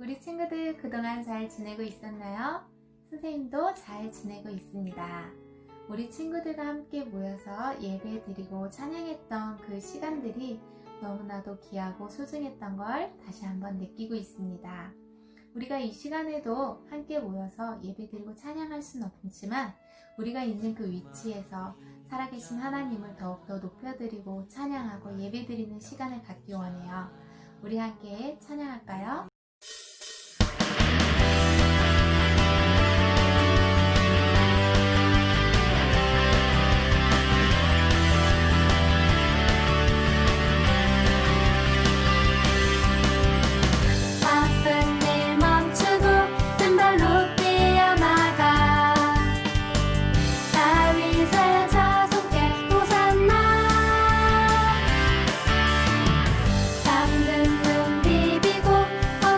우리 친구들 그동안 잘 지내고 있었나요? 선생님도 잘 지내고 있습니다. 우리 친구들과 함께 모여서 예배 드리고 찬양했던 그 시간들이 너무나도 귀하고 소중했던 걸 다시 한번 느끼고 있습니다. 우리가 이 시간에도 함께 모여서 예배 드리고 찬양할 수는 없지만 우리가 있는 그 위치에서 살아계신 하나님을 더욱더 높여드리고 찬양하고 예배 드리는 시간을 갖기 원해요. 우리 함께 찬양할까요? 어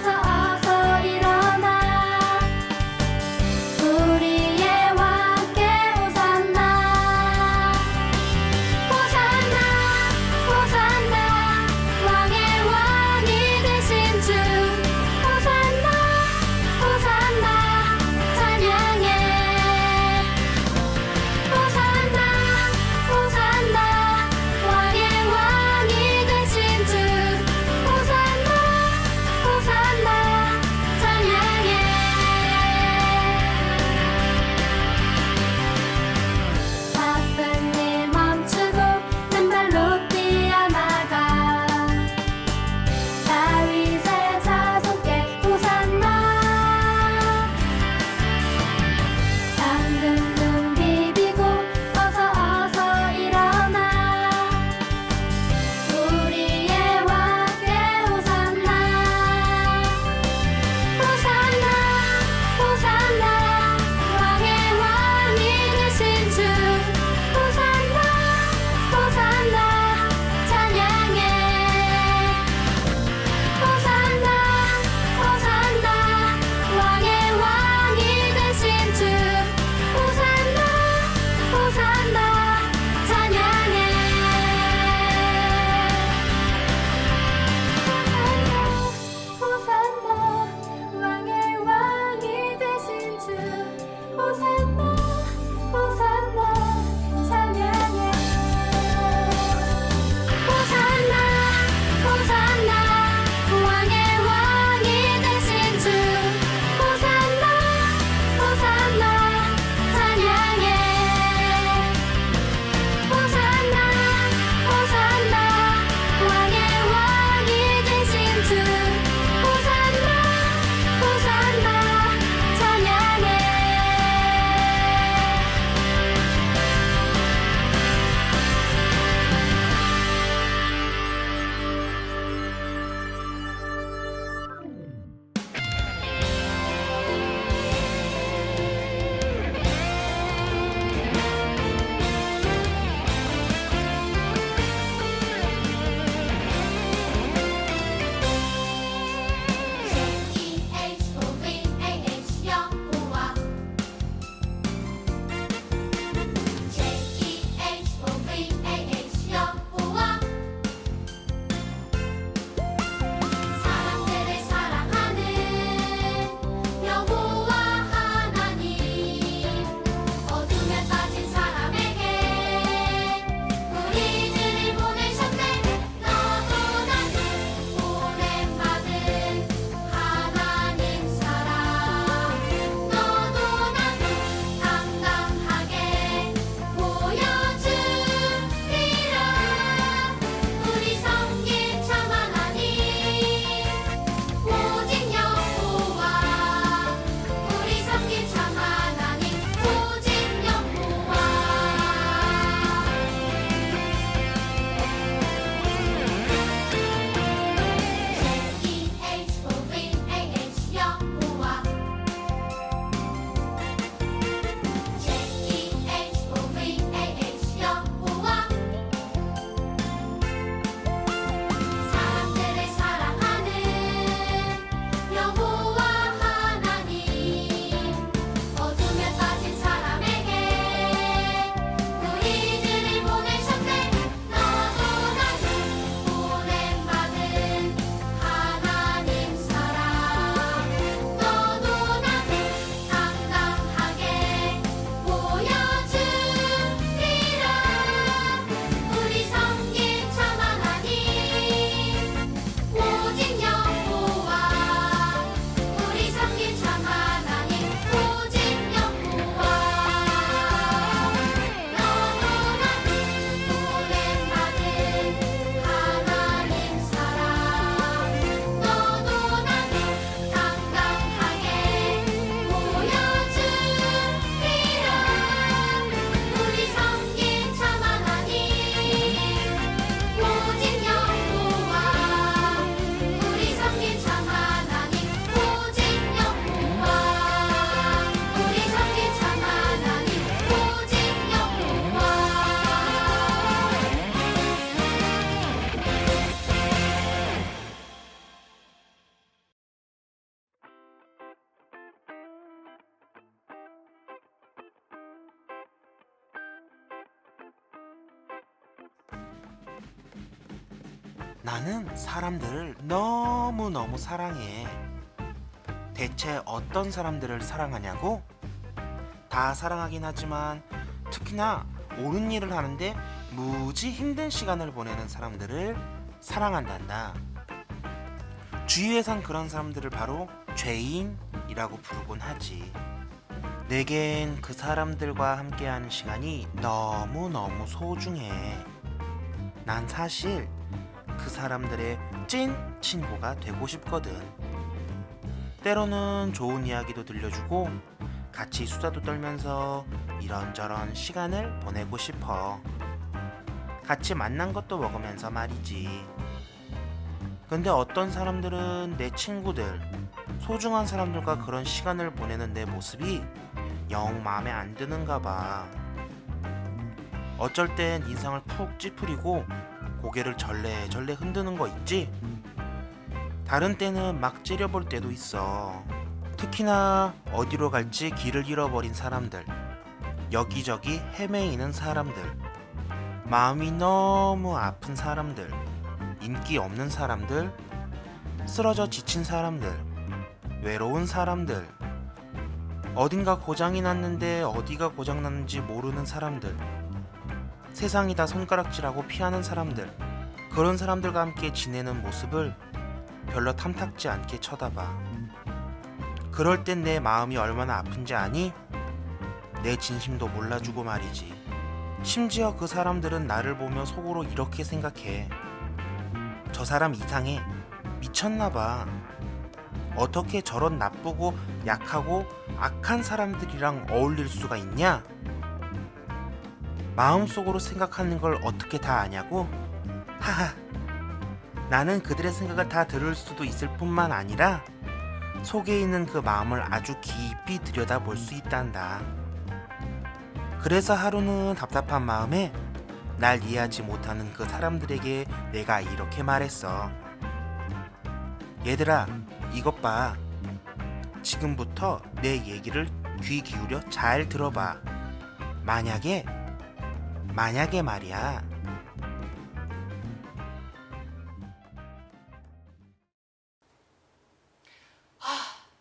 나는 사람들을 너무너무 사랑해. 대체 어떤 사람들을 사랑하냐고? 다 사랑하긴 하지만 특히나 옳은 일을 하는데 무지 힘든 시간을 보내는 사람들을 사랑한단다. 주위에선 그런 사람들을 바로 죄인이라고 부르곤 하지. 내겐 그 사람들과 함께하는 시간이 너무너무 소중해. 난 사실 그 사람들의 찐 친구가 되고 싶거든. 때로는 좋은 이야기도 들려주고 같이 수다도 떨면서 이런저런 시간을 보내고 싶어. 같이 만난 것도 먹으면서 말이지. 근데 어떤 사람들은 내 친구들, 소중한 사람들과 그런 시간을 보내는 내 모습이 영 마음에 안 드는가 봐. 어쩔 땐 인상을 푹 찌푸리고 고개를 절레절레 흔드는 거 있지? 다른 때는 막 째려볼 때도 있어. 특히나 어디로 갈지 길을 잃어버린 사람들, 여기저기 헤매이는 사람들, 마음이 너무 아픈 사람들, 인기 없는 사람들, 쓰러져 지친 사람들, 외로운 사람들, 어딘가 고장이 났는데 어디가 고장났는지 모르는 사람들, 세상이 다 손가락질하고 피하는 사람들, 그런 사람들과 함께 지내는 모습을 별로 탐탁지 않게 쳐다봐. 그럴 땐 내 마음이 얼마나 아픈지 아니? 내 진심도 몰라주고 말이지. 심지어 그 사람들은 나를 보며 속으로 이렇게 생각해. 저 사람 이상해. 미쳤나봐. 어떻게 저런 나쁘고 약하고 악한 사람들이랑 어울릴 수가 있냐? 마음속으로 생각하는 걸 어떻게 다 아냐고? 하하. 나는 그들의 생각을 다 들을 수도 있을 뿐만 아니라 속에 있는 그 마음을 아주 깊이 들여다볼 수 있단다. 그래서 하루는 답답한 마음에 날 이해하지 못하는 그 사람들에게 내가 이렇게 말했어. 얘들아, 이것 봐. 지금부터 내 얘기를 귀 기울여 잘 들어봐. 만약에 말이야.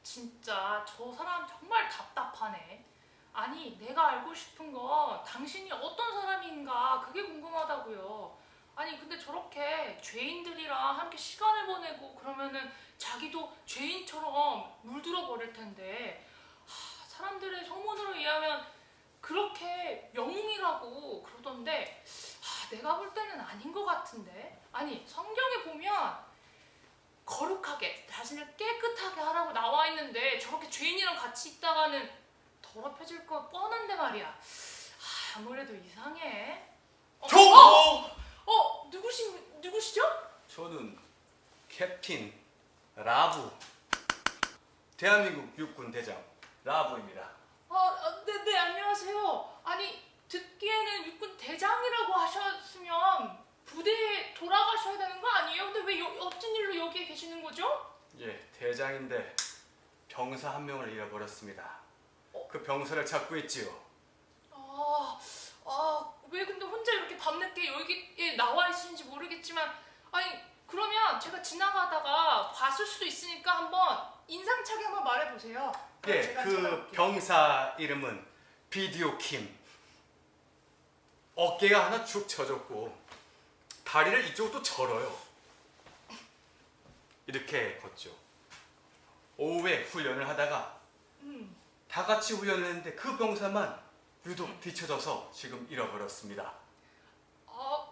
진짜 저 사람 정말 답답하네. 아니, 내가 알고 싶은 건 당신이 어떤 사람인가 그게 궁금하다고요. 아니, 근데 저렇게 죄인들이랑 함께 시간을 보내고 그러면은 자기도 죄인처럼 물들어 버릴 텐데, 사람들의 소문으로 의하면 그렇게 영웅이라고 그러던데, 내가 볼 때는 아닌 것 같은데. 아니, 성경에 보면 거룩하게 자신을 깨끗하게 하라고 나와 있는데 저렇게 죄인이랑 같이 있다가는 더럽혀질 거 뻔한데 말이야. 아무래도 이상해. 누구시죠? 저는 캡틴 라부, 대한민국 육군 대장 라부입니다. 네, 안녕하세요. 아니, 듣기에는 육군 대장이라고 하셨으면 부대에 돌아가셔야 되는 거 아니에요? 근데 왜 어쩐 일로 여기에 계시는 거죠? 예, 대장인데 병사 한 명을 잃어버렸습니다. 그 병사를 찾고 있지요. 왜 근데 혼자 이렇게 밤늦게 여기에 나와 있으신지 모르겠지만, 아니, 그러면 제가 지나가다가 봤을 수도 있으니까 한번 인상차게 한번 말해보세요. 예, 제가 그 찾아볼게요. 병사 이름은 비디오 킴. 어깨가 하나 축 처졌고 다리를 이쪽도 절어요. 이렇게 걷죠. 오후에 훈련을 하다가 다 같이 훈련을 했는데 그 병사만 유독 뒤쳐져서 지금 잃어버렸습니다.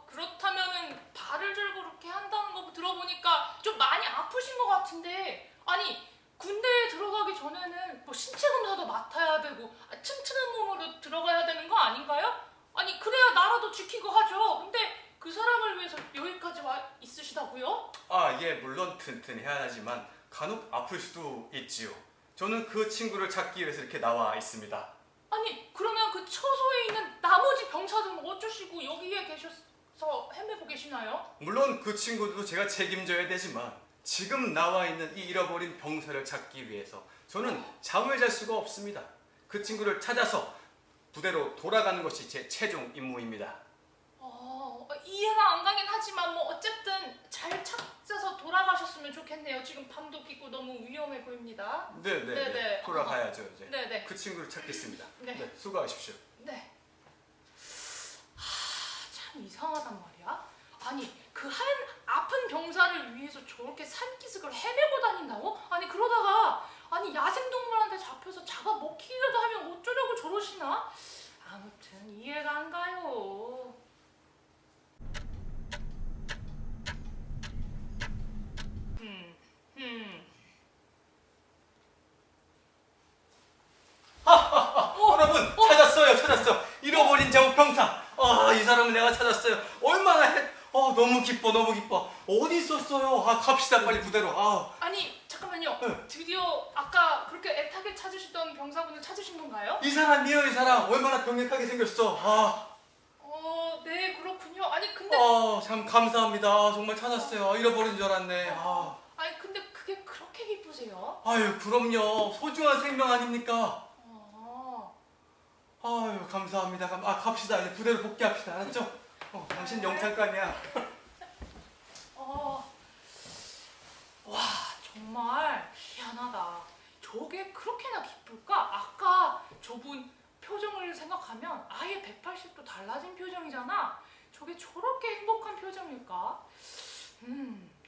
그렇다면은 발을 들고 그렇게 한다는 거 들어보니까 좀 많이 아프신 것 같은데, 아니, 군대에 들어가기 전에는 뭐 신체 검사도 맡아야 되고 튼튼한 몸으로 들어가야 되는 거 아닌가요? 아니, 그래야 나라도 지키고 하죠. 근데 그 사람을 위해서 여기까지 와 있으시다고요? 예, 물론 튼튼해야 하지만 간혹 아플 수도 있지요. 저는 그 친구를 찾기 위해서 이렇게 나와 있습니다. 아니, 그러면 그 처소에 있는 나머지 병사들은 어쩌시고 여기에 계셔서 헤매고 계시나요? 물론 그 친구도 제가 책임져야 되지만 지금 나와 있는 이 잃어버린 병사를 찾기 위해서 저는 잠을 잘 수가 없습니다. 그 친구를 찾아서 부대로 돌아가는 것이 제 최종 임무입니다. 이해가 안 가긴 하지만 뭐 어쨌든 잘 찾아서 돌아가셨으면 좋겠네요. 지금 밤도 깊고 너무 위험해 보입니다. 네네. 돌아가야죠 이제. 네네. 그 친구를 찾겠습니다. 네. 수고하십시오. 네. 참 이상하단 말이야. 아니 그 한 아픈 병사를 위해서 저렇게 산기슭을 헤매고 다닌다고? 아니 그러다가 아니 야생동물한테 잡혀서 잡아먹히기라도 하면 어쩌려고 저러시나? 아무튼 이해가 안 가요. 여러분 찾았어요. 잃어버린 제국 병사. 이 사람을 내가 찾았어요. 너무 기뻐. 어디 있었어요? 갑시다 빨리 부대로. 아니 잠깐만요. 네. 드디어 아까 그렇게 애타게 찾으시던 병사분을 찾으신 건가요? 이 사람이에요, 이 사람. 얼마나 병력하게 생겼어. 네 그렇군요. 아니 근데 참 감사합니다. 정말 찾았어요. 잃어버린 줄 알았네. 아니 근데 그게 그렇게 기쁘세요? 아유, 그럼요. 소중한 생명 아닙니까? 아유, 감사합니다. 갑시다. 이제 부대로 복귀합시다. 알았죠? 당신 영창감이야. 와 정말 희한하다. 저게 그렇게나 기쁠까? 아까 저분 표정을 생각하면 아예 180도 달라진 표정이잖아. 저게 저렇게 행복한 표정일까?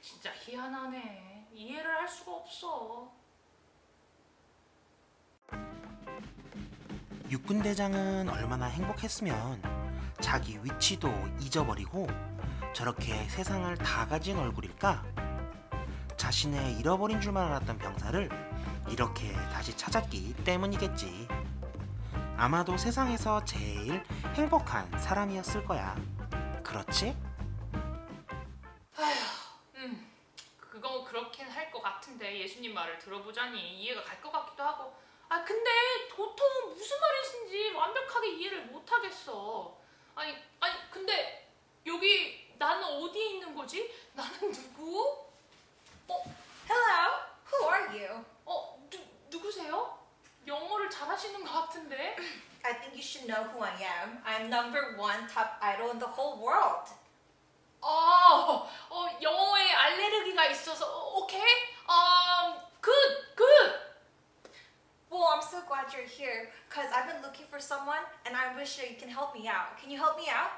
진짜 희한하네. 이해를 할 수가 없어. 육군대장은 얼마나 행복했으면 자기 위치도 잊어버리고 저렇게 세상을 다 가진 얼굴일까? 자신의 잃어버린 줄만 알았던 병사를 이렇게 다시 찾았기 때문이겠지. 아마도 세상에서 제일 행복한 사람이었을 거야. 그렇지? 그거 그렇긴 할 것 같은데 예수님 말을 들어보자니 이해가 갈 것 같기도 하고. 근데 도통은 무슨 말이신지 완벽하게 이해를 못 하겠어. 아니 근데 여기 나는 어디에 있는 거지? 나는 누구? Hello, who are you? 누구세요? 영어를 잘하시는 것 같은데. I think you should know who I am. I'm number one top idol in the whole world. 영어에 알레르기가 있어서 오케이. good. Well, I'm so glad you're here because I've been looking for someone and I wish that you can help me out. Can you help me out?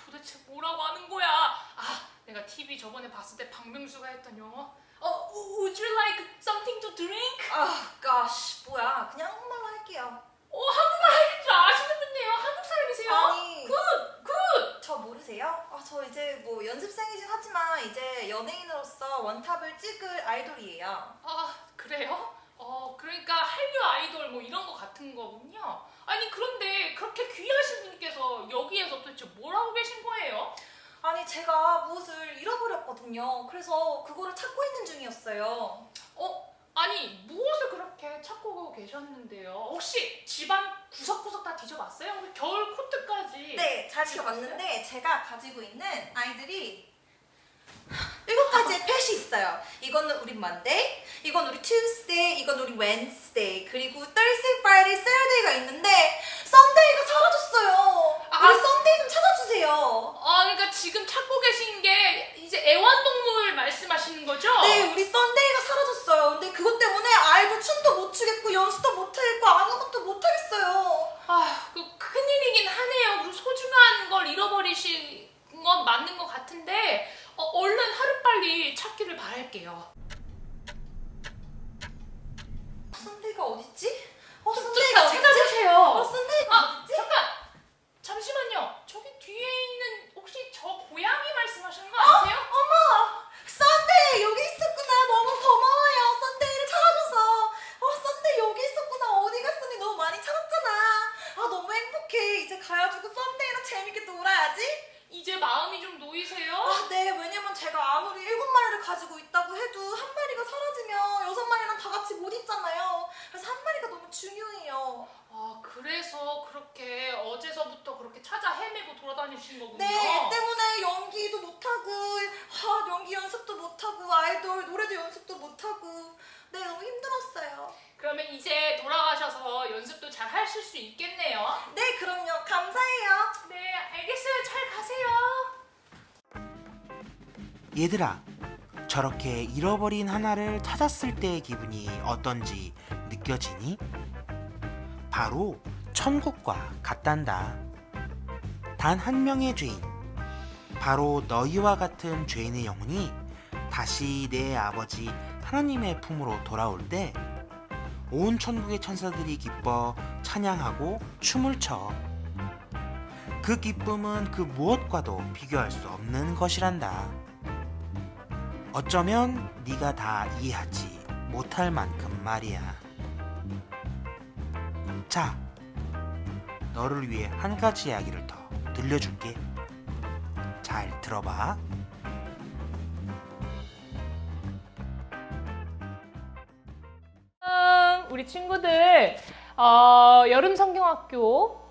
도대체 뭐라고 하는 거야? 내가 TV 저번에 봤을 때 박명수가 했던 영어. Would you like something to drink? Oh gosh, 뭐야? 그냥 한국말로 할게요. 한국말 할 줄 아시는 분이에요. 한국 사람이세요? 아니. good. 저 모르세요? 저 이제 뭐 연습생이긴 하지만 이제 연예인으로서 원탑을 찍을 아이돌이에요. 그래요? 그러니까 한류 아이돌 뭐 이런 거 같은 거군요. 아니 그런데 그렇게 귀하신 분께서 여기에서 도대체 뭘 하고 계신 거예요? 아니 제가 무엇을 잃어버렸거든요. 그래서 그거를 찾고 있는 중이었어요. 아니 무엇을 그렇게 찾고 계셨는데요? 혹시 집안 구석구석 다 뒤져봤어요? 겨울 코트까지. 네, 잘 지켜봤는데 제가 가지고 있는 아이들이 7가지의 펫이 있어요. 이거는 우리 Monday, 이건 우리 Tuesday, 이건 우리 Wednesday, 그리고 Thursday, Friday, Saturday가 있는데 Sunday가 사라졌어요. 우리 Sunday 좀 찾아주세요. 그러니까 지금 찾고 계신 게 이제 애완동물 말씀하시는 거죠? 네, 우리 Sunday가 사라졌어요. 근데 그것 때문에 아이도 춤도 못 추겠고 연습도 못 하겠고 아무것도 못 하겠어요. 큰일이긴 하네요. 그리고 소중한 걸 잃어버리신 건 맞는 것 같은데 얼른 하루빨리 찾기를 바랄게요. Sunday가 어딨지? 좀 Sunday가 어딨지? 찾아보세요. Sunday가 어딨지? 잠깐! 잠시만요. 저기 뒤에 있는 혹시 저 고양이 말씀하시는 거 아니세요? 어머! Sunday 여기 있었구나. 너무 고마워요. Sunday를 찾아줘서. Sunday 여기 있었구나. 어디 갔으니 너무 많이 찾았잖아. 너무 행복해. 이제 가가지고 Sunday랑 재밌게 놀아야지. 이제 마음이 좀 놓이세요? 네. 왜냐면 제가 아무리 7마리를 가지고 있다고 해도 한 마리가 사라지면 6마리랑 다 같이 못 있잖아요. 그래서 한 마리가 너무 중요해요. 그래서 그렇게 어제서부터 그렇게 찾아 헤매고 돌아다니신 거군요. 네, 얘 때문에 연기도 못하고, 연기 연습도 못하고, 아이돌 노래도 연습도 못하고, 네, 너무 힘들었어요. 그러면 이제 돌아가셔서 연습도 잘 하실 수 있겠네요. 네, 그럼요. 감사해요. 네, 알겠어요. 잘 가세요. 얘들아, 저렇게 잃어버린 하나를 찾았을 때의 기분이 어떤지 느껴지니? 바로 천국과 같단다. 단 한 명의 죄인, 바로 너희와 같은 죄인의 영혼이 다시 내 아버지 하나님의 품으로 돌아올 때 온 천국의 천사들이 기뻐 찬양하고 춤을 춰. 그 기쁨은 그 무엇과도 비교할 수 없는 것이란다. 어쩌면 네가 다 이해하지 못할 만큼 말이야. 자, 너를 위해 한 가지 이야기를 더 들려줄게. 잘 들어봐. 우리 친구들 여름 성경학교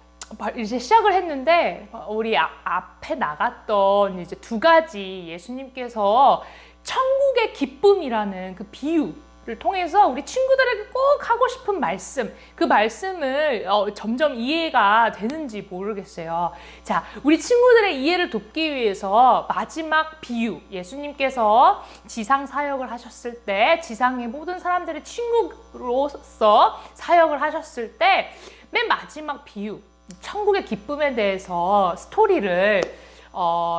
이제 시작을 했는데 우리 앞에 나갔던 이제 두 가지 예수님께서 천국의 기쁨이라는 그 비유를 통해서 우리 친구들에게 꼭 하고 싶은 말씀, 그 말씀을 점점 이해가 되는지 모르겠어요. 자, 우리 친구들의 이해를 돕기 위해서 마지막 비유, 예수님께서 지상 사역을 하셨을 때, 지상의 모든 사람들의 친구로서 사역을 하셨을 때 맨 마지막 비유, 천국의 기쁨에 대해서 스토리를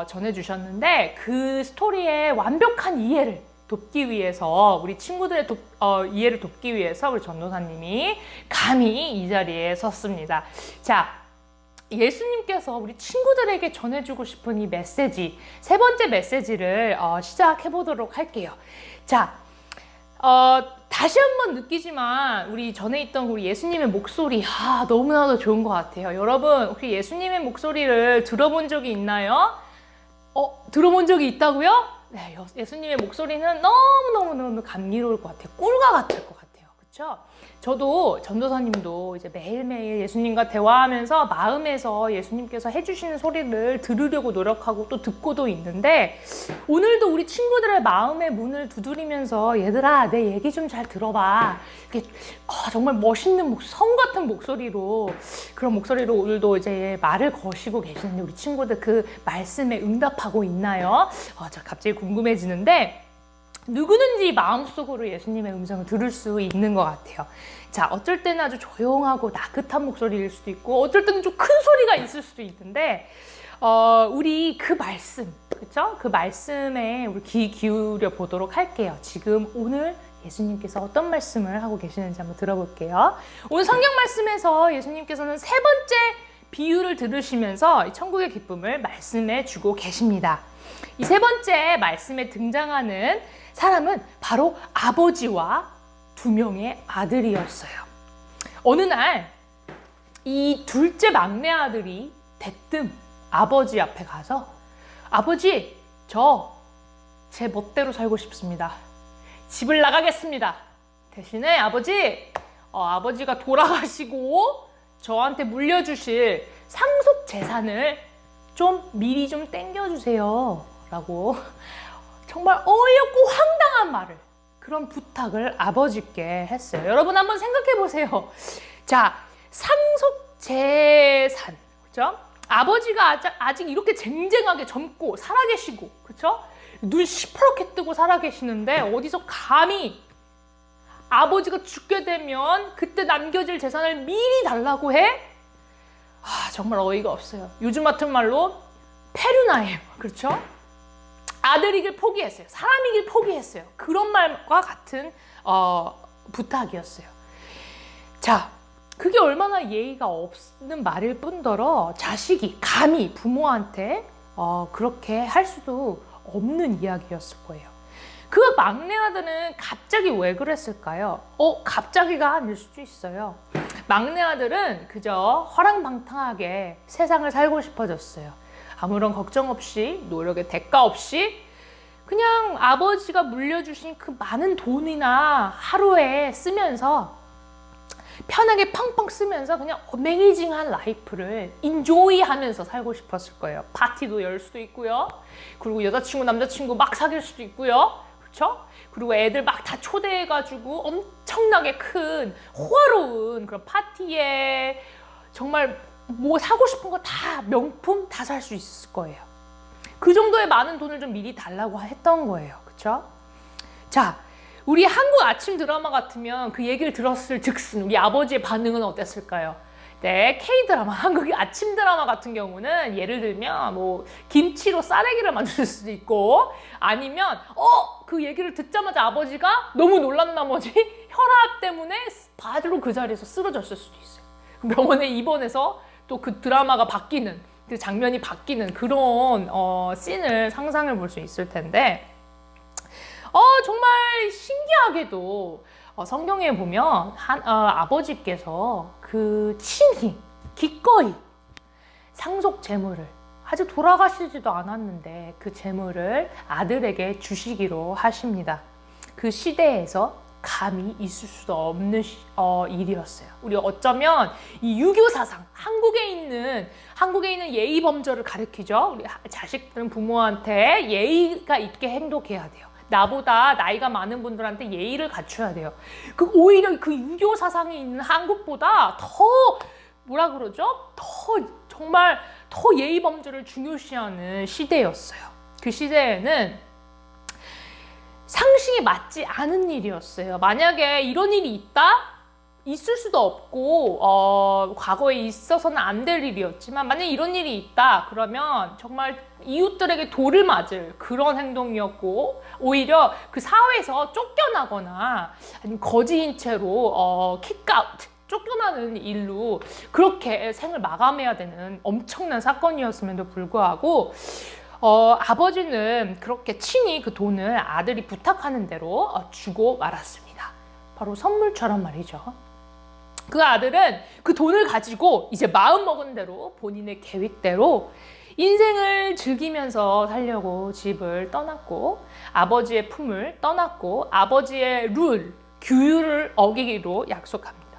전해주셨는데, 그 스토리의 완벽한 이해를 돕기 위해서, 우리 친구들의 이해를 돕기 위해서 우리 전도사님이 감히 이 자리에 섰습니다. 자, 예수님께서 우리 친구들에게 전해주고 싶은 이 메시지, 세 번째 메시지를 시작해 보도록 할게요. 자, 다시 한번 느끼지만 우리 전에 있던 우리 예수님의 목소리 너무나도 좋은 것 같아요. 여러분, 혹시 예수님의 목소리를 들어본 적이 있나요? 들어본 적이 있다고요? 네, 예수님의 목소리는 너무너무 감미로울 것 같아요. 꿀과 같을 것 같아요. 그렇죠? 저도 전도사님도 이제 매일매일 예수님과 대화하면서 마음에서 예수님께서 해주시는 소리를 들으려고 노력하고 또 듣고도 있는데, 오늘도 우리 친구들의 마음의 문을 두드리면서 얘들아, 내 얘기 좀 잘 들어봐. 이렇게 정말 멋있는 성 같은 목소리로, 그런 목소리로 오늘도 이제 말을 거시고 계시는데 우리 친구들 그 말씀에 응답하고 있나요? 저 갑자기 궁금해지는데, 누구든지 마음속으로 예수님의 음성을 들을 수 있는 것 같아요. 자, 어쩔 때는 아주 조용하고 나긋한 목소리일 수도 있고, 어쩔 때는 좀 큰 소리가 있을 수도 있는데, 우리 그 말씀, 그렇죠? 그 말씀에 우리 귀 기울여 보도록 할게요. 지금 오늘 예수님께서 어떤 말씀을 하고 계시는지 한번 들어볼게요. 오늘 성경 말씀에서 예수님께서는 세 번째 비유를 들으시면서 이 천국의 기쁨을 말씀해 주고 계십니다. 이 세 번째 말씀에 등장하는 사람은 바로 아버지와 두 명의 아들이었어요. 어느 날 이 둘째 막내 아들이 대뜸 아버지 앞에 가서, 아버지, 저 제 멋대로 살고 싶습니다. 집을 나가겠습니다. 대신에 아버지가 돌아가시고 저한테 물려주실 상속 재산을 미리 좀 땡겨주세요. 라고 정말 어이없고 황당한 말을, 그런 부탁을 아버지께 했어요. 여러분 한번 생각해 보세요. 자, 상속 재산, 그렇죠? 아버지가 아직 이렇게 쟁쟁하게 젊고 살아계시고, 그렇죠? 눈 시퍼렇게 뜨고 살아계시는데 어디서 감히 아버지가 죽게 되면 그때 남겨질 재산을 미리 달라고 해? 정말 어이가 없어요. 요즘 같은 말로 페류나예요. 그렇죠? 아들이길 포기했어요. 사람이길 포기했어요. 그런 말과 같은 부탁이었어요. 자, 그게 얼마나 예의가 없는 말일 뿐더러 자식이 감히 부모한테 그렇게 할 수도 없는 이야기였을 거예요. 그 막내 아들은 갑자기 왜 그랬을까요? 갑자기가 아닐 수도 있어요. 막내 아들은 그저 허랑방탕하게 세상을 살고 싶어졌어요. 아무런 걱정 없이, 노력의 대가 없이 그냥 아버지가 물려주신 그 많은 돈이나 하루에 쓰면서 편하게 펑펑 쓰면서 그냥 어메이징한 라이프를 인조이하면서 살고 싶었을 거예요. 파티도 열 수도 있고요. 그리고 여자친구, 남자친구 막 사귈 수도 있고요. 그렇죠? 그리고 애들 막 다 초대해가지고 엄청나게 큰 호화로운 그런 파티에 정말 뭐 사고 싶은 거 다, 명품 다 살 수 있을 거예요. 그 정도의 많은 돈을 좀 미리 달라고 했던 거예요. 그쵸? 자, 우리 한국 아침 드라마 같으면 그 얘기를 들었을 즉슨 우리 아버지의 반응은 어땠을까요? 네, K-드라마, 한국의 아침 드라마 같은 경우는 예를 들면 뭐 김치로 쌀래기를 만들 수도 있고 아니면 그 얘기를 듣자마자 아버지가 너무 놀란 나머지 혈압 때문에 바로 그 자리에서 쓰러졌을 수도 있어요. 병원에 입원해서 또 그 드라마가 바뀌는, 그 장면이 바뀌는 그런 씬을 상상해 볼 수 있을 텐데 정말 신기하게도 성경에 보면 아버지께서 그 친히 기꺼이 상속 재물을 아직 돌아가시지도 않았는데 그 재물을 아들에게 주시기로 하십니다. 그 시대에서 감히 있을 수 없는 일이었어요. 우리 어쩌면 이 유교 사상, 한국에 있는 예의 범절을 가리키죠. 우리 자식들은 부모한테 예의가 있게 행동해야 돼요. 나보다 나이가 많은 분들한테 예의를 갖춰야 돼요. 오히려 그 유교 사상이 있는 한국보다 더 뭐라 그러죠? 정말 더 예의 범절을 중요시하는 시대였어요. 그 시대에는 상식이 맞지 않은 일이었어요. 만약에 이런 일이 있을 수도 없고 과거에 있어서는 안 될 일이었지만 만약에 이런 일이 있다 그러면 정말 이웃들에게 돌을 맞을 그런 행동이었고 오히려 그 사회에서 쫓겨나거나 아니면 거지인 채로 킥아웃 쫓겨나는 일로 그렇게 생을 마감해야 되는 엄청난 사건이었음에도 불구하고 아버지는 그렇게 친히 그 돈을 아들이 부탁하는 대로 주고 말았습니다. 바로 선물처럼 말이죠. 그 아들은 그 돈을 가지고 이제 마음먹은 대로 본인의 계획대로 인생을 즐기면서 살려고 집을 떠났고 아버지의 품을 떠났고 아버지의 규율을 어기기로 약속합니다.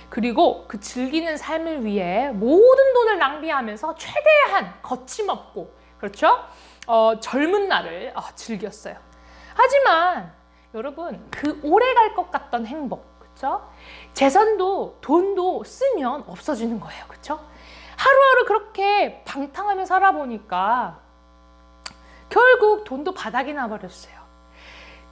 그리고 그 즐기는 삶을 위해 모든 돈을 낭비하면서 최대한 거침없고 그렇죠? 젊은 날을 즐겼어요. 하지만 여러분 그 오래 갈 것 같던 행복 그렇죠? 재산도 돈도 쓰면 없어지는 거예요. 그렇죠? 하루하루 그렇게 방탕하며 살아보니까 결국 돈도 바닥이 나버렸어요.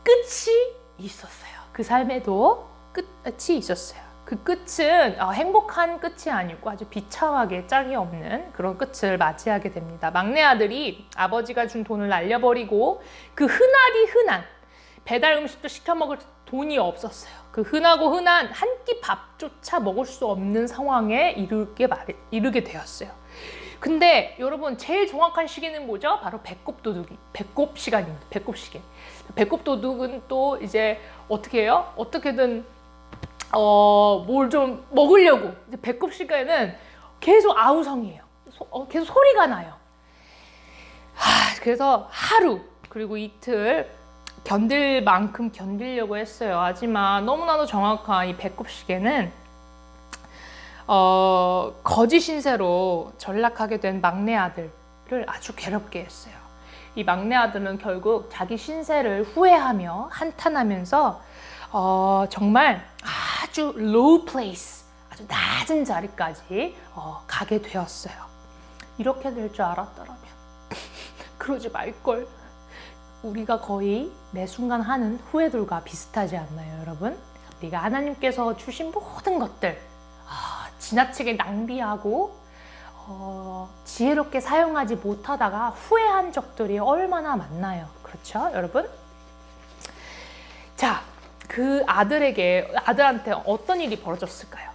끝이 있었어요. 그 삶에도 끝이 있었어요. 그 끝은 행복한 끝이 아니고 아주 비참하게 짝이 없는 그런 끝을 맞이하게 됩니다. 막내 아들이 아버지가 준 돈을 날려버리고 그 흔한 배달 음식도 시켜 먹을 돈이 없었어요. 그 흔한 한 끼 밥조차 먹을 수 없는 상황에 이르게 되었어요. 근데 여러분 제일 정확한 시기는 뭐죠? 바로 배꼽 시간입니다. 배꼽 시계. 배꼽 도둑은 또 이제 어떻게 해요? 어떻게든 뭘 좀 먹으려고 이제 배꼽 시간에는 계속 아우성이에요. 계속 소리가 나요. 그래서 하루 그리고 이틀 견딜 만큼 견디려고 했어요. 하지만 너무나도 정확한 이 배꼽 시계는 거짓 신세로 전락하게 된 막내 아들을 아주 괴롭게 했어요. 이 막내 아들은 결국 자기 신세를 후회하며 한탄하면서 정말 아주 low place, 아주 낮은 자리까지 가게 되었어요. 이렇게 될 줄 알았더라면 그러지 말걸. 우리가 거의 매 순간 하는 후회들과 비슷하지 않나요, 여러분? 우리가 하나님께서 주신 모든 것들 지나치게 낭비하고 지혜롭게 사용하지 못하다가 후회한 적들이 얼마나 많나요? 그렇죠, 여러분? 자, 그 아들한테 어떤 일이 벌어졌을까요?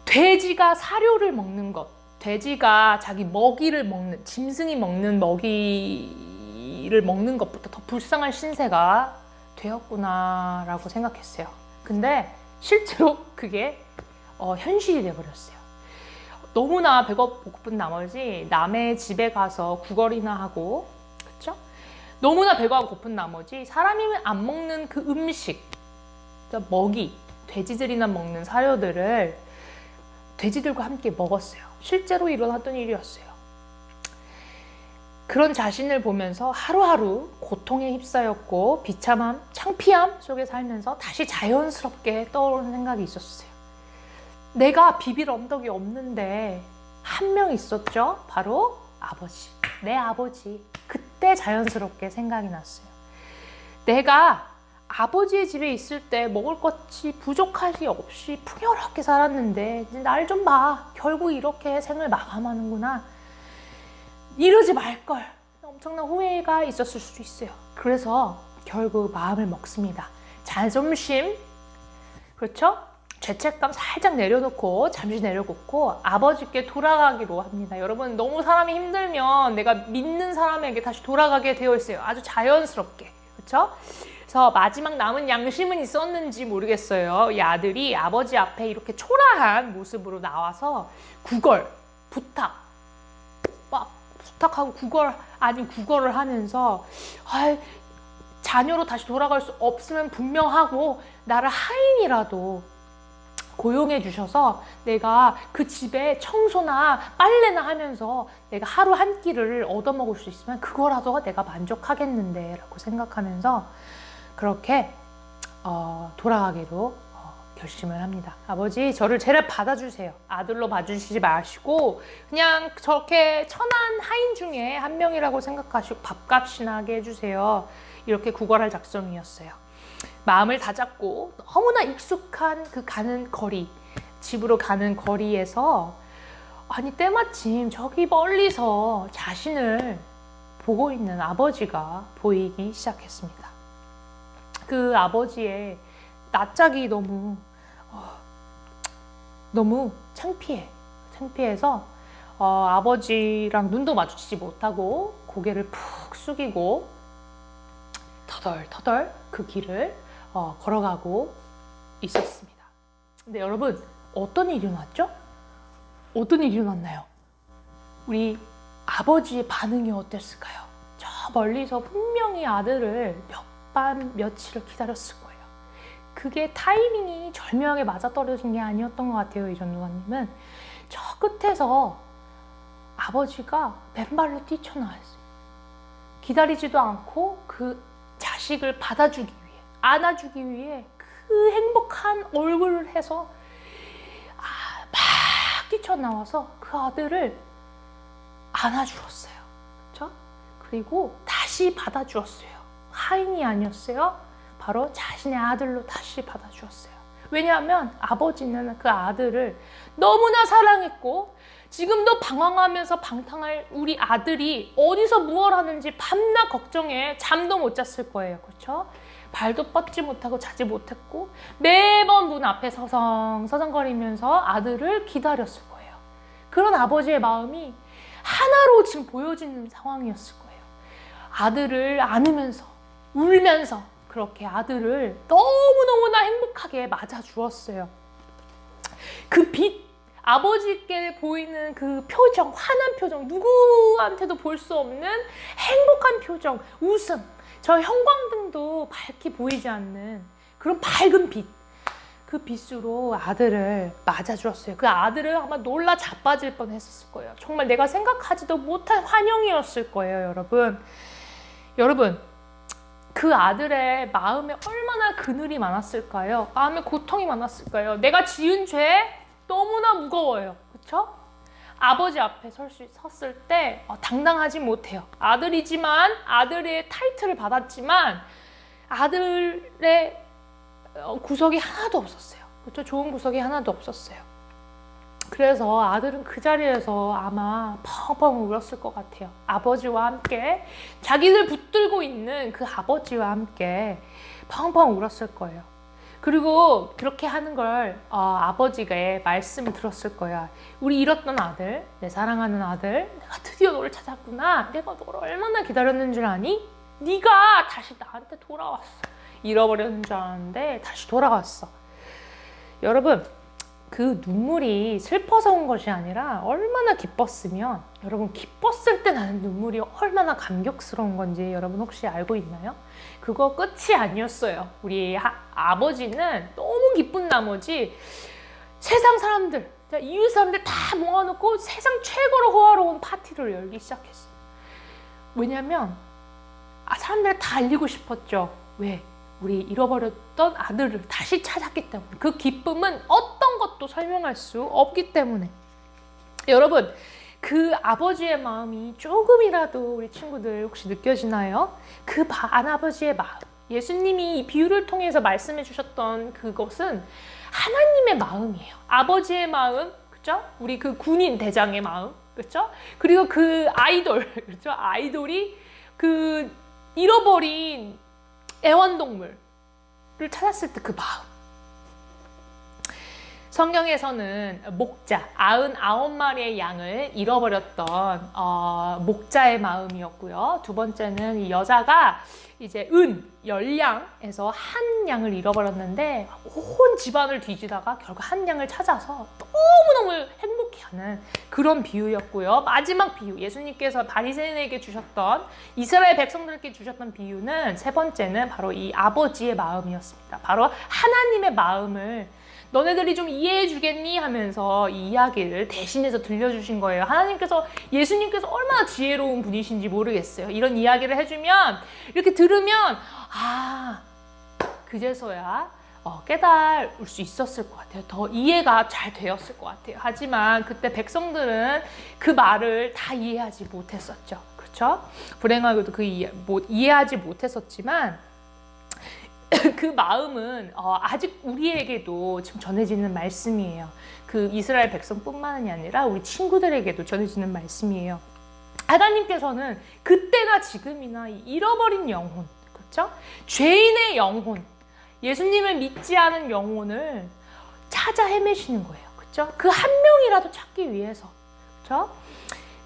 돼지가 사료를 먹는 것, 돼지가 자기 먹이를 먹는, 짐승이 먹는 먹이를 먹는 것부터 더 불쌍한 신세가 되었구나라고 생각했어요. 근데 실제로 그게 현실이 되어버렸어요. 너무나 배고픈 나머지 남의 집에 가서 구걸이나 하고, 그렇죠? 너무나 배가 고픈 나머지 사람이 안 먹는 그 음식, 먹이, 돼지들이나 먹는 사료들을 돼지들과 함께 먹었어요. 실제로 일어났던 일이었어요. 그런 자신을 보면서 하루하루 고통에 휩싸였고 비참함, 창피함 속에 살면서 다시 자연스럽게 떠오르는 생각이 있었어요. 내가 비빌 언덕이 없는데 한 명 있었죠? 바로 아버지. 내 아버지. 그때 자연스럽게 생각이 났어요. 내가 아버지의 집에 있을 때 먹을 것이 부족함이 없이 풍요롭게 살았는데 날 좀 봐. 결국 이렇게 생을 마감하는구나. 이러지 말걸. 엄청난 후회가 있었을 수도 있어요. 그래서 결국 마음을 먹습니다. 자존심, 그렇죠? 죄책감 살짝 내려놓고 잠시 내려놓고 아버지께 돌아가기로 합니다. 여러분, 너무 사람이 힘들면 내가 믿는 사람에게 다시 돌아가게 되어 있어요. 아주 자연스럽게. 그렇죠? 그래서 마지막 남은 양심은 있었는지 모르겠어요. 이 아들이 아버지 앞에 이렇게 초라한 모습으로 나와서 구걸, 부탁, 막 부탁하고 구걸 아닌 구걸을 하면서 자녀로 다시 돌아갈 수 없으면 분명하고 나를 하인이라도 고용해 주셔서 내가 그 집에 청소나 빨래나 하면서 내가 하루 한 끼를 얻어먹을 수 있으면 그거라도 내가 만족하겠는데 라고 생각하면서 그렇게 돌아가기로 결심을 합니다. 아버지, 저를 제발 받아주세요. 아들로 봐주시지 마시고 그냥 저렇게 천한 하인 중에 한 명이라고 생각하시고 밥값이나 하게 해주세요. 이렇게 구걸할 작정이었어요. 마음을 다잡고 너무나 익숙한 그 가는 거리, 집으로 가는 거리에서 때마침 저기 멀리서 자신을 보고 있는 아버지가 보이기 시작했습니다. 그 아버지의 낯짝이 너무 창피해서 아버지랑 눈도 마주치지 못하고 고개를 푹 숙이고 터덜터덜 그 길을 걸어가고 있었습니다. 근데 여러분, 어떤 일이 일어났죠? 어떤 일이 일어났나요? 우리 아버지의 반응이 어땠을까요? 저 멀리서 분명히 아들을 며칠을 기다렸을 거예요. 그게 타이밍이 절묘하게 맞아떨어진 게 아니었던 것 같아요. 이 전도사님은 저 끝에서 아버지가 맨발로 뛰쳐나왔어요. 기다리지도 않고 그 자식을 받아주기 위해, 안아주기 위해 그 행복한 얼굴을 해서 막 뛰쳐나와서 그 아들을 안아주었어요. 그렇죠? 그리고 다시 받아주었어요. 하인이 아니었어요. 바로 자신의 아들로 다시 받아주었어요. 왜냐하면 아버지는 그 아들을 너무나 사랑했고 지금도 방황하면서 방탕할 우리 아들이 어디서 무얼 하는지 밤낮 걱정해 잠도 못 잤을 거예요. 그렇죠? 발도 뻗지 못하고 자지 못했고 매번 문 앞에 서성거리면서 아들을 기다렸을 거예요. 그런 아버지의 마음이 하나로 지금 보여지는 상황이었을 거예요. 아들을 안으면서 울면서 그렇게 아들을 너무너무나 행복하게 맞아주었어요. 그 빛, 아버지께 보이는 그 표정, 환한 표정, 누구한테도 볼 수 없는 행복한 표정, 웃음, 저 형광등도 밝게 보이지 않는 그런 밝은 빛, 그 빛으로 아들을 맞아주었어요. 그 아들은 아마 놀라 자빠질 뻔했을 거예요. 정말 내가 생각하지도 못한 환영이었을 거예요, 여러분, 그 아들의 마음에 얼마나 그늘이 많았을까요? 마음에 고통이 많았을까요? 내가 지은 죄 너무나 무거워요. 그렇죠? 아버지 앞에 섰을 때 당당하지 못해요. 아들이지만 아들의 타이틀을 받았지만 아들의 구석이 하나도 없었어요. 그렇죠? 좋은 구석이 하나도 없었어요. 그래서 아들은 그 자리에서 아마 펑펑 울었을 것 같아요. 아버지와 함께 자기들 붙들고 있는 그 아버지와 함께 펑펑 울었을 거예요. 그리고 그렇게 하는 걸 아버지가 말씀을 들었을 거야. 우리 잃었던 아들, 내 사랑하는 아들, 내가 드디어 너를 찾았구나. 내가 너를 얼마나 기다렸는 줄 아니? 네가 다시 나한테 돌아왔어. 잃어버렸는 줄 알았는데 다시 돌아왔어. 여러분, 그 눈물이 슬퍼서 온 것이 아니라 얼마나 기뻤으면, 여러분 기뻤을 때 나는 눈물이 얼마나 감격스러운 건지 여러분 혹시 알고 있나요? 그거 끝이 아니었어요. 우리 아버지는 너무 기쁜 나머지 세상 사람들, 이웃 사람들 다 모아놓고 세상 최고로 호화로운 파티를 열기 시작했어요. 왜냐면 사람들 다 알리고 싶었죠. 왜? 우리 잃어버렸던 아들을 다시 찾았기 때문에. 그 기쁨은 어떤 것도 설명할 수 없기 때문에. 여러분, 그 아버지의 마음이 조금이라도 우리 친구들 혹시 느껴지나요? 그 아버지의 마음. 예수님이 이 비유를 통해서 말씀해 주셨던 그것은 하나님의 마음이에요. 아버지의 마음, 그렇죠? 우리 그 군인 대장의 마음, 그렇죠? 그리고 그 아이돌, 그렇죠? 아이돌이 그 잃어버린 애완동물을 찾았을 때 그 마음. 성경에서는 목자, 99마리의 양을 잃어버렸던 목자의 마음이었고요. 두 번째는 이 여자가 이제 10양에서 한 양을 잃어버렸는데 온 집안을 뒤지다가 결국 한 양을 찾아서 너무너무 행복해하는 그런 비유였고요. 마지막 비유, 예수님께서 바리새인에게 주셨던, 이스라엘 백성들께 주셨던 비유는 세 번째는 바로 이 아버지의 마음이었습니다. 바로 하나님의 마음을 너네들이 좀 이해해 주겠니? 하면서 이 이야기를 대신해서 들려주신 거예요. 하나님께서, 예수님께서 얼마나 지혜로운 분이신지 모르겠어요. 이런 이야기를 해주면, 이렇게 들으면 그제서야 깨달을 수 있었을 것 같아요. 더 이해가 잘 되었을 것 같아요. 하지만 그때 백성들은 그 말을 다 이해하지 못했었죠. 그렇죠? 불행하게도 이해하지 못했었지만 그 마음은 아직 우리에게도 지금 전해지는 말씀이에요. 그 이스라엘 백성뿐만이 아니라 우리 친구들에게도 전해지는 말씀이에요. 하나님께서는 그때나 지금이나 잃어버린 영혼, 그렇죠? 죄인의 영혼, 예수님을 믿지 않은 영혼을 찾아 헤매시는 거예요. 그렇죠? 그 한 명이라도 찾기 위해서. 그렇죠?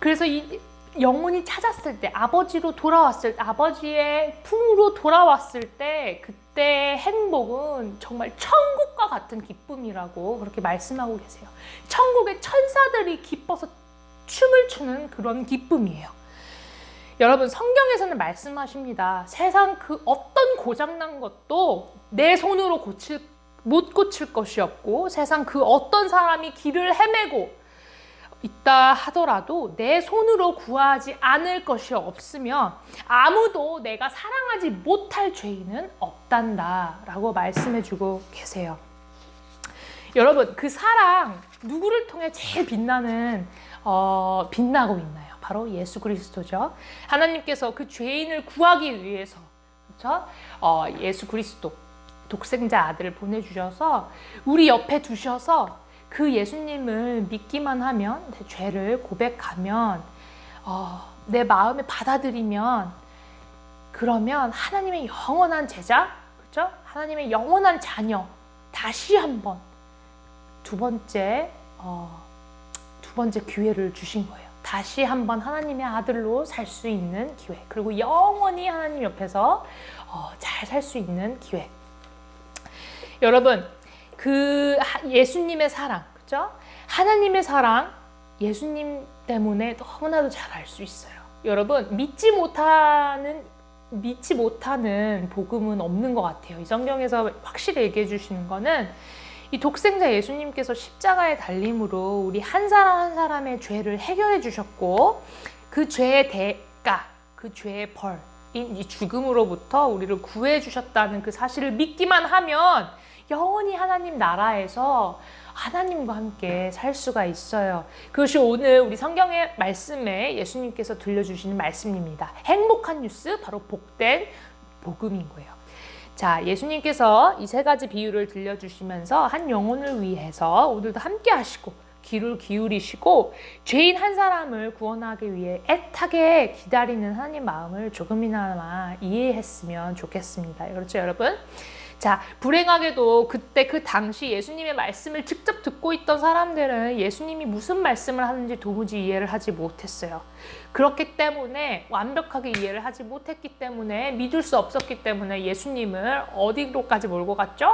그래서 이 영혼이 찾았을 때, 아버지로 돌아왔을 때, 아버지의 품으로 돌아왔을 때, 그때 행복은 정말 천국과 같은 기쁨이라고 그렇게 말씀하고 계세요. 천국의 천사들이 기뻐서 춤을 추는 그런 기쁨이에요. 여러분, 성경에서는 말씀하십니다. 세상 그 어떤 고장난 것도 내 손으로 못 고칠 것이 없고, 세상 그 어떤 사람이 길을 헤매고 있다 하더라도 내 손으로 구하지 않을 것이 없으며 아무도 내가 사랑하지 못할 죄인은 없단다 라고 말씀해주고 계세요. 여러분, 그 사랑 누구를 통해 제일 빛나고 있나요? 바로 예수 그리스도죠. 하나님께서 그 죄인을 구하기 위해서, 그렇죠? 예수 그리스도 독생자 아들을 보내주셔서 우리 옆에 두셔서 그 예수님을 믿기만 하면, 내 죄를 고백하면, 내 마음에 받아들이면, 그러면 하나님의 영원한 제자, 그렇죠? 하나님의 영원한 자녀, 다시 한번 두 번째 기회를 주신 거예요. 다시 한번 하나님의 아들로 살 수 있는 기회, 그리고 영원히 하나님 옆에서 잘 살 수 있는 기회. 여러분, 그 예수님의 사랑, 그렇죠? 하나님의 사랑, 예수님 때문에 너무나도 잘 알 수 있어요. 여러분, 믿지 못하는 복음은 없는 것 같아요. 이 성경에서 확실히 얘기해 주시는 거는, 이 독생자 예수님께서 십자가에 달림으로 우리 한 사람 한 사람의 죄를 해결해 주셨고, 그 죄의 대가, 그 죄의 벌인 이 죽음으로부터 우리를 구해 주셨다는 그 사실을 믿기만 하면 영원히 하나님 나라에서 하나님과 함께 살 수가 있어요. 그것이 오늘 우리 성경의 말씀에 예수님께서 들려주시는 말씀입니다. 행복한 뉴스, 바로 복된 복음인 거예요. 자, 예수님께서 이 세 가지 비유를 들려주시면서 한 영혼을 위해서 오늘도 함께 하시고 귀를 기울이시고 죄인 한 사람을 구원하기 위해 애타게 기다리는 하나님 마음을 조금이나마 이해했으면 좋겠습니다. 그렇죠, 여러분? 자, 불행하게도 그때 그 당시 예수님의 말씀을 직접 듣고 있던 사람들은 예수님이 무슨 말씀을 하는지 도무지 이해를 하지 못했어요. 그렇기 때문에, 완벽하게 이해를 하지 못했기 때문에, 믿을 수 없었기 때문에 예수님을 어디로까지 몰고 갔죠?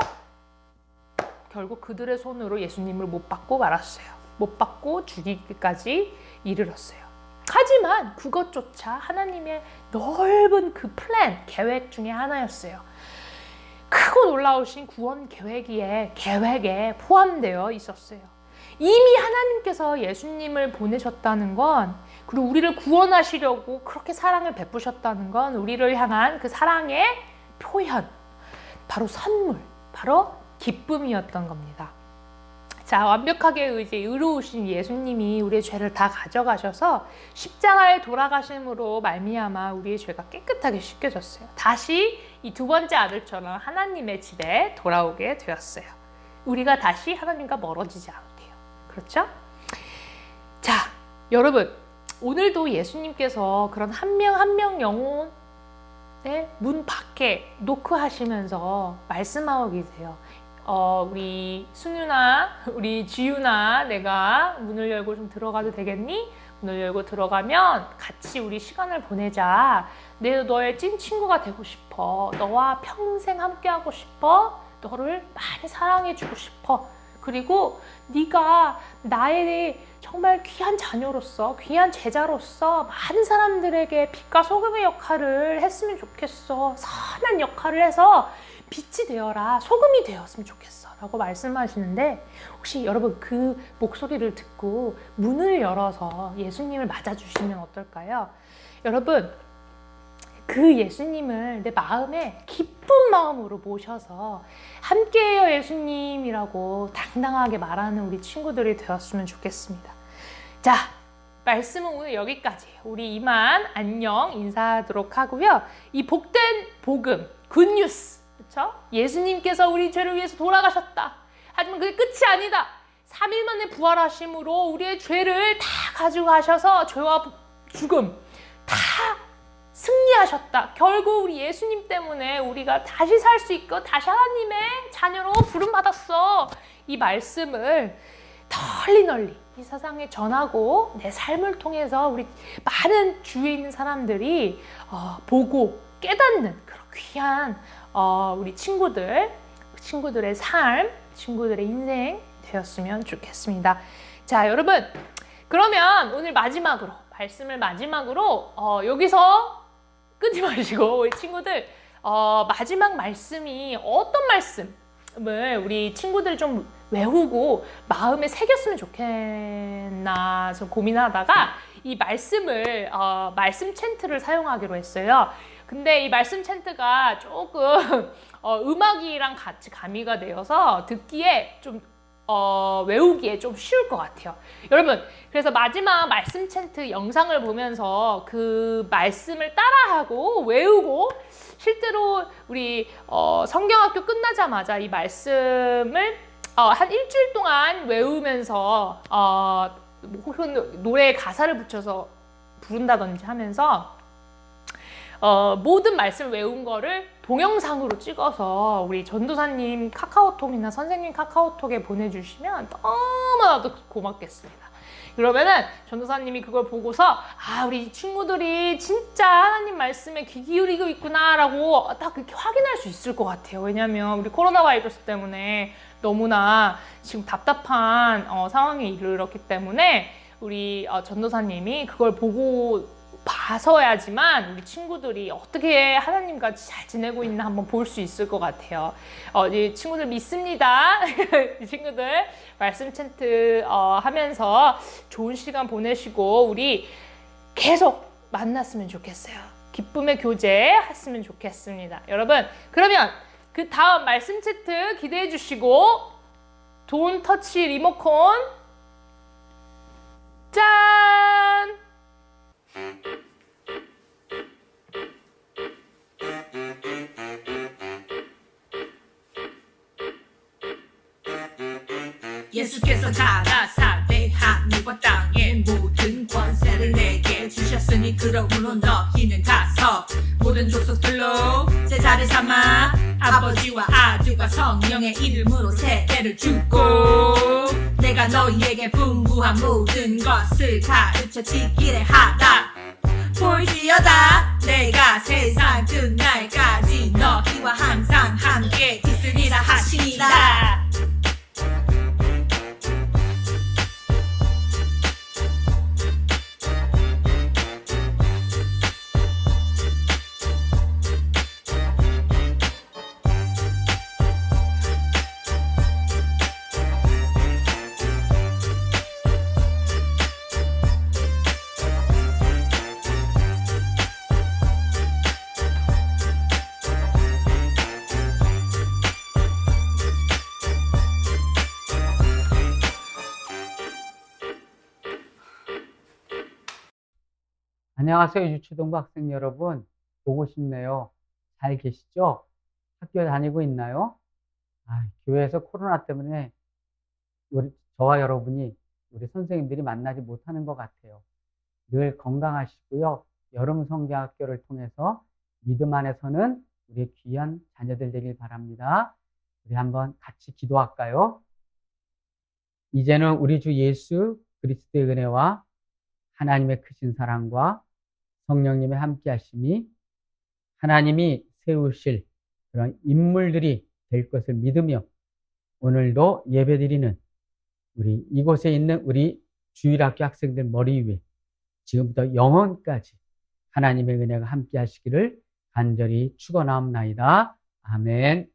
결국 그들의 손으로 예수님을 못 받고 말았어요. 못 받고 죽이기까지 이르렀어요. 하지만 그것조차 하나님의 넓은 그 플랜, 계획 중에 하나였어요. 크고 놀라우신 구원 계획에 포함되어 있었어요. 이미 하나님께서 예수님을 보내셨다는 건, 그리고 우리를 구원하시려고 그렇게 사랑을 베푸셨다는 건 우리를 향한 그 사랑의 표현, 바로 선물, 바로 기쁨이었던 겁니다. 자, 완벽하게 이제 의로우신 예수님이 우리의 죄를 다 가져가셔서 십자가에 돌아가심으로 말미암아 우리의 죄가 깨끗하게 씻겨졌어요. 다시 이 두 번째 아들처럼 하나님의 집에 돌아오게 되었어요. 우리가 다시 하나님과 멀어지지 않게요. 그렇죠? 자, 여러분, 오늘도 예수님께서 그런 한 명 한 명 영혼의 문 밖에 노크하시면서 말씀하고 계세요. 우리 순유나 우리 지유나 내가 문을 열고 좀 들어가도 되겠니? 문을 열고 들어가면 같이 우리 시간을 보내자. 내가 너의 찐 친구가 되고 싶어. 너와 평생 함께하고 싶어. 너를 많이 사랑해주고 싶어. 그리고 네가 나의 정말 귀한 자녀로서, 귀한 제자로서 많은 사람들에게 빛과 소금의 역할을 했으면 좋겠어. 선한 역할을 해서 빛이 되어라, 소금이 되었으면 좋겠어 라고 말씀하시는데, 혹시 여러분 그 목소리를 듣고 문을 열어서 예수님을 맞아주시면 어떨까요? 여러분, 그 예수님을 내 마음에 기쁜 마음으로 모셔서 함께해요 예수님이라고 당당하게 말하는 우리 친구들이 되었으면 좋겠습니다. 자, 말씀은 오늘 여기까지예요. 우리 이만 안녕 인사하도록 하고요. 이 복된 복음, 굿뉴스, 그렇죠? 예수님께서 우리 죄를 위해서 돌아가셨다. 하지만 그게 끝이 아니다. 3일 만에 부활하심으로 우리의 죄를 다 가지고 가셔서 죄와 죽음 다 승리하셨다. 결국 우리 예수님 때문에 우리가 다시 살 수 있고 다시 하나님의 자녀로 부름받았어. 이 말씀을 널리 이 세상에 전하고 내 삶을 통해서 우리 많은 주위에 있는 사람들이 보고 깨닫는 그런 귀한 우리 친구들의 삶, 친구들의 인생 되었으면 좋겠습니다. 자, 여러분, 그러면 오늘 말씀을 마지막으로 여기서 끊지 마시고 우리 친구들 마지막 말씀이 어떤 말씀을 우리 친구들이 좀 외우고 마음에 새겼으면 좋겠나 좀 고민하다가 이 말씀을 말씀 챈트를 사용하기로 했어요. 근데 이 말씀 챈트가 조금 음악이랑 같이 가미가 되어서 듣기에 좀 외우기에 좀 쉬울 것 같아요. 여러분, 그래서 마지막 말씀 챈트 영상을 보면서 그 말씀을 따라하고 외우고 실제로 우리 성경학교 끝나자마자 이 말씀을 한 일주일 동안 외우면서 혹은 노래에 가사를 붙여서 부른다든지 하면서 모든 말씀을 외운 거를 동영상으로 찍어서 우리 전도사님 카카오톡이나 선생님 카카오톡에 보내주시면 너무나도 고맙겠습니다. 그러면은 전도사님이 그걸 보고서 우리 친구들이 진짜 하나님 말씀에 귀 기울이고 있구나 라고 딱 그렇게 확인할 수 있을 것 같아요. 왜냐면 우리 코로나 바이러스 때문에 너무나 지금 답답한 상황에 이르렀기 때문에 우리 전도사님이 그걸 보고 봐서야지만 우리 친구들이 어떻게 하나님과 잘 지내고 있나 한번 볼 수 있을 것 같아요. 이 친구들 믿습니다. 이 친구들 말씀 챈트 하면서 좋은 시간 보내시고 우리 계속 만났으면 좋겠어요. 기쁨의 교제 했으면 좋겠습니다. 여러분, 그러면 그 다음 말씀 챈트 기대해 주시고 Don't touch 리모컨 짠! 예수께서 가라사 내 하늘과 땅의 모든 권세를 내게 주셨으니 그러므로 너희는 가서 모든 족속들로 제자를 삼아 아버지와 아들과 성령의 이름으로 세례를 주고 내가 너희에게 분부한 모든 것을 가르쳐 지키게 하라. 볼지어다 내가 세상 끝날까지 너희와 항상 함께 있으리라 하시니라. 안녕하세요, 유초등부 학생 여러분. 보고 싶네요. 잘 계시죠? 학교 다니고 있나요? 교회에서 코로나 때문에 저와 여러분이 우리 선생님들이 만나지 못하는 것 같아요. 늘 건강하시고요. 여름 성경학교를 통해서 믿음 안에 서는 우리 귀한 자녀들 되길 바랍니다. 우리 한번 같이 기도할까요? 이제는 우리 주 예수 그리스도의 은혜와 하나님의 크신 사랑과 성령님의 함께 하심이 하나님이 세우실 그런 인물들이 될 것을 믿으며 오늘도 예배드리는 우리 이곳에 있는 우리 주일학교 학생들 머리 위에 지금부터 영원까지 하나님의 은혜가 함께 하시기를 간절히 축원하옵나이다. 아멘.